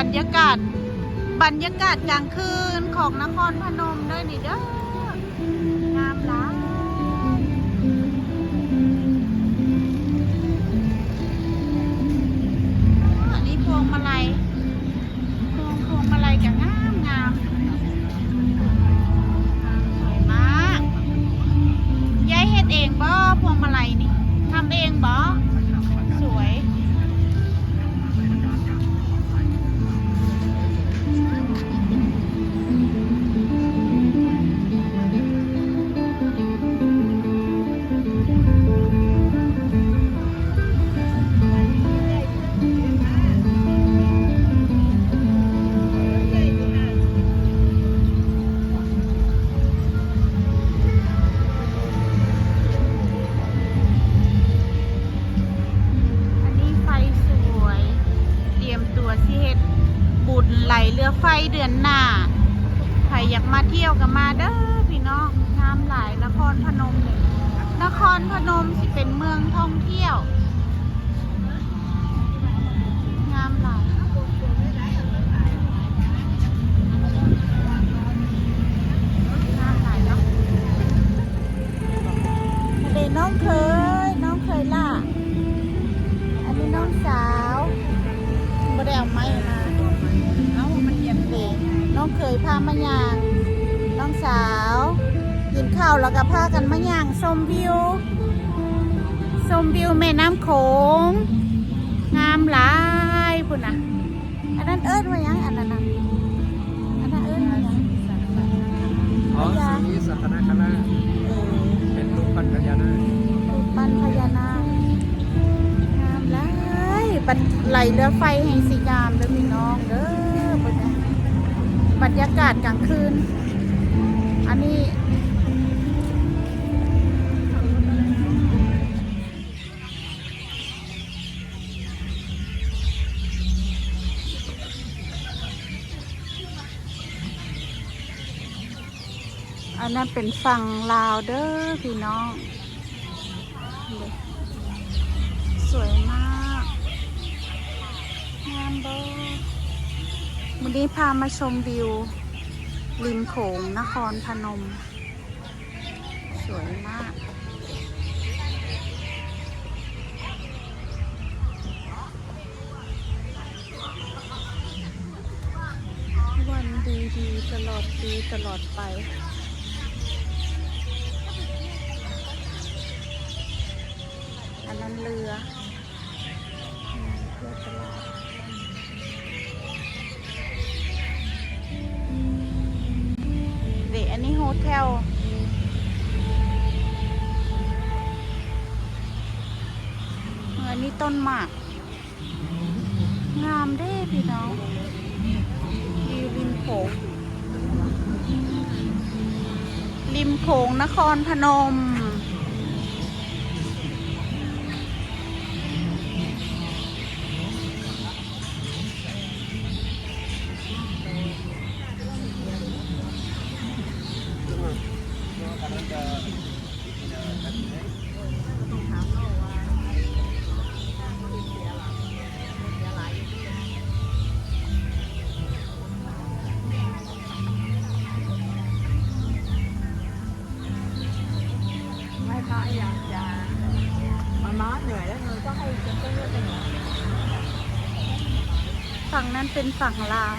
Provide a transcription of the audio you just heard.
รยากาศบรรยากาศกลางคืนของนครพนมด้วยนี่เด้องามหลายอันนี้พวงมาลัยพวงมาลัยกับงามงามสวยมากยายเฮ็ดเองบ่พวงมาลัยนี่ทำเองบ่สวยบุญไหลเรือไฟเดือนหน้าใครอยากมาเที่ยวก็มาเด้อพี่น้องงามหลายนครพนมเลยนครพนมสิเป็นเมืองท่องเที่ยวงามหลายงามหลายเนาะเด็กน้องเคยล่ะอันนี้น้องสาวบ่ได้เอาไม้มามันเย็นเองน้องเคยพามาย่างน้องสาวกินข้าวแล้วก็พากันมาย่างชมวิวแม่น้ำโขงงามหลายพุ่นน่ะอันนั้นเอิ้นว่าหยังอันนั้นน่ะอันนั้นเอิ้นว่าหยังอ๋อสีสัตนคราชเป็นรูปปั้นพญานาคงามหลายบัดไหลเรือไฟแห่งสีงามเด้อพี่น้องเด้อบรรยากาศกลางคืนอันนี้อันนั้นเป็นฝั่งลาวเด้อพี่น้องสวยมากงามเด้อวันนี้พามาชมวิวริมโขงนครพนมสวยมากวันดีๆตลอดปีตลอดไปอันนั้นเรือตลาดอันนี้โฮเทลอันนี้ต้นหมากงามเด้พี่น้องวิวริมโขงนครพนมอยากจะมาเหนื่อยแล้วเธอก็ให้จะต้องเลือกเป็น ฝั่งนั้นเป็นฝั่งลาว